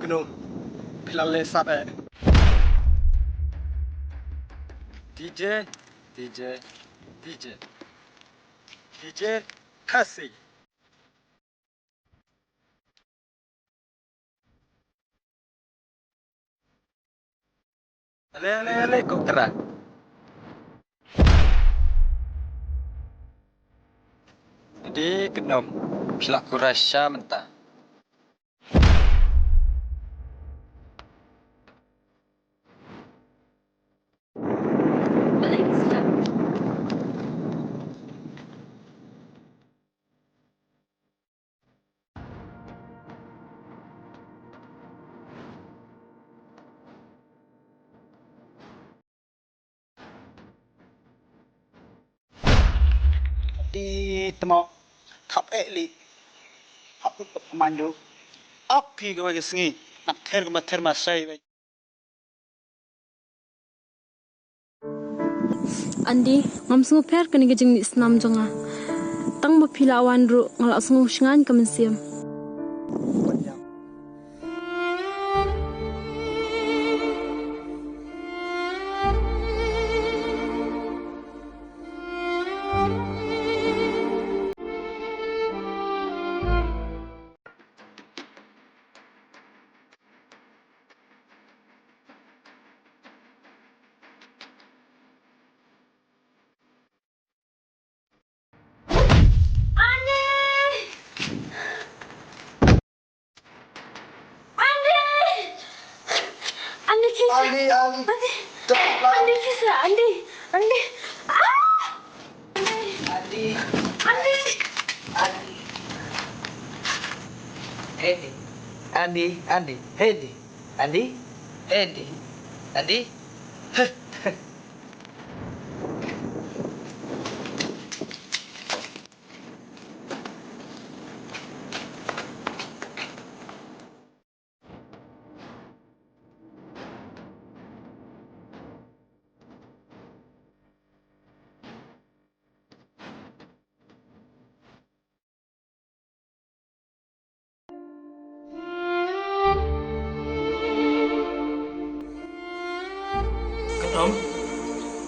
Gunung Pilale Sabe. DJ, DJ, DJ, DJ Kasih. Ale kok terang. Jadi kenom, pelaku rasa mentah. Di temo kap eli aku pemandu api gue sengi nak ter masai. Andi ngam sungu per kani gejeng ni snam jonga tang ma philawan ru ngalak sungu shingan kamensiam Andi kisah Andi Andi.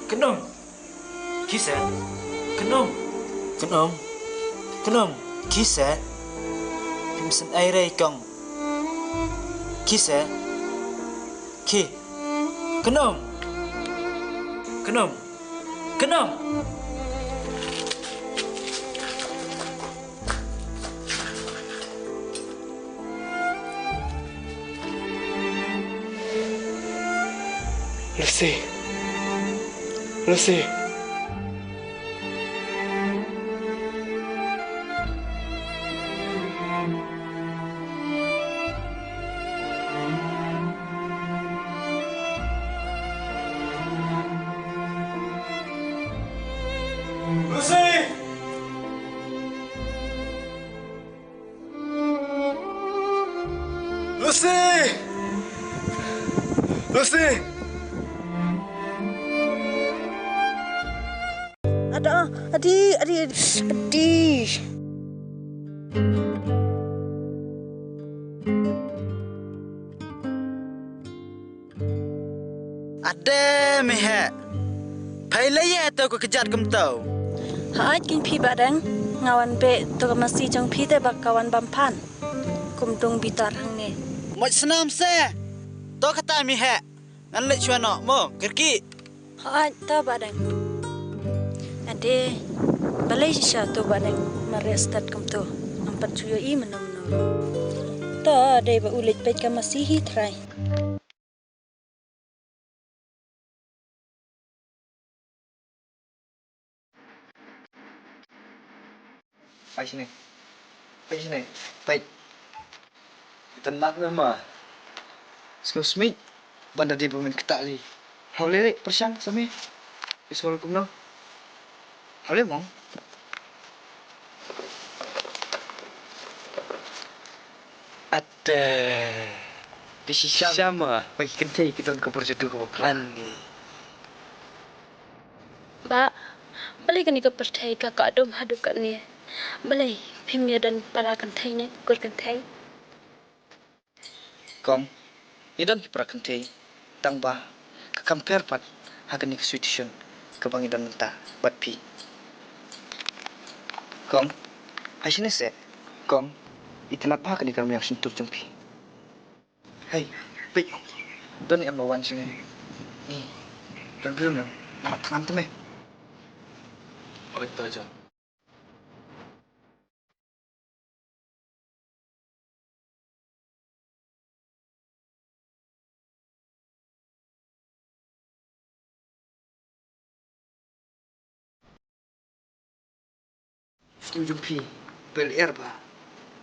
Kenom, kisah, kenom, kisah, pimsan air ikang, kisah, kenom. Lucy. Adi Ada mehak, pailaya atau aku kejar kemtau. Haat kin phi badang ngawan be to masih jang phi te bak kawan bampan kumtung bitar hangne Mat senam se, to kata mehak, ngan lek cuano mo kerki. haat ta badang ade balai sha to badang marestat kamto ampat cuyo I menam ta ade ba ulit pet ka masih hi try Pai sini. Pai. Tenang nama. Excuse me. Banda dia pemain ketak li. Boleh lek persiang sami. Assalamualaikum no. Boleh mong. Ada. Di sama. Bagi kentai kita ke prosedur kewakilan ni. ba balai kan iko perthai ka ka dom hadu kan ni balai phimya dan para kan thai ne kur kan thai Kong, idan kipra kante, tang ba, ka compare pat, hagan ni situation, kabang idan nanta, bat pi. Kong, hasin se, Kong, itilat pa hagan ni kami yang sintur jumpi. Hey, pik, don yang lawan sini. Ni, don belum yang, tangan tu meh. Oh, itu aja. Jumpi, bel erba,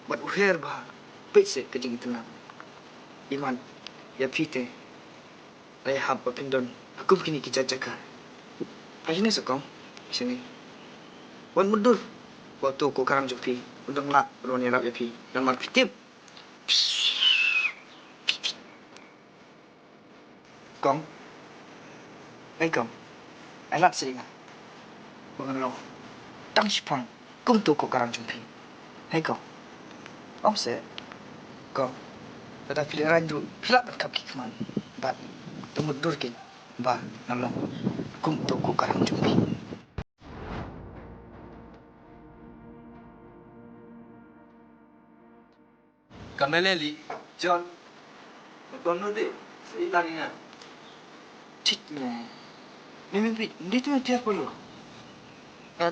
bat uherba, pik se kejing itulah. Iman, ya pite, ayah hampa pindon, aku begini kijajaka. Hasin se Kong, sini. Wan mundur, waktu ko karang jumpi, undang lah, ruang yang ya pi, dan mat pitip. Kong, Kong, ay lat seringa. Bagaimana? Tang sipang, kum tu ko karang jumpi. Kong, om se, Kong, tada pilih randu, pilih berkap kikman, bat, temu durkin, ba, nolong, kum tu ko karang jumpi. Kameleli, John. Magkano di? Sa ilang nga. Tit mo. Mimipit, dito yung tiyak polo.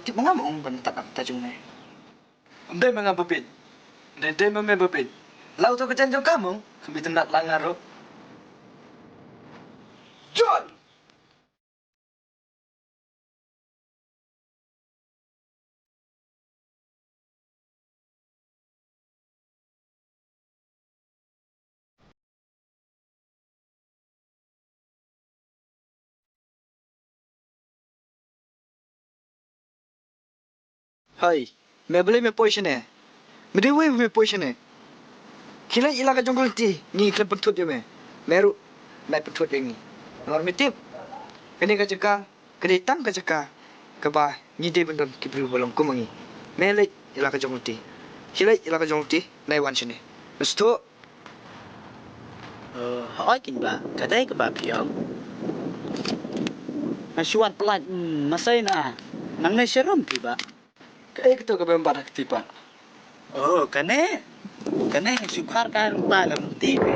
Tip mga maong bantak ang tajong na. Unday mga bapid. Unday mga bapid. Lau to ka dyan kamong? Bitin na lang nga ro. John! Hai, मैं बोले मैं पोजिशन है मेरे वो मैं पोजिशन है खिला इलाका जंगल ती ni klep petut dia meru mai petut dia ni nor mitip kene ka jaka kene tang ka jaka ka ba ni de bendon ki bru bolong ko mangi mele ilaka jangol ti khila ilaka jangol ti nai wan sini sto hỏi kinh bà cái đấy cái bà phiền mà suat pelat masai na nang ne serum pi ba Kaya ito ka ba yung barak tipa? oh kane sukar kan ba lam ti be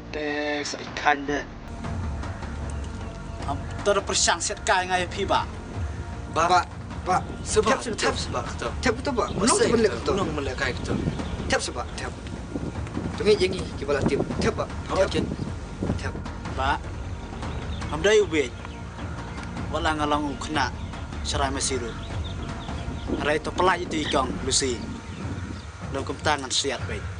Dek sa ikan de. am tor persang set kai ngai pi ba ba Sebab Tap, tap sebab ito. tap to ba unong Masay sebenle ito. to Unong mula kaya ito. tap sa ba tap tungi yengi ki bala tip tap ba Okay. tap ba am dai ubet wala ngalang ukna sarai masiru Aray to pelaj itu ikang lusi. Dalam tangan siat baik.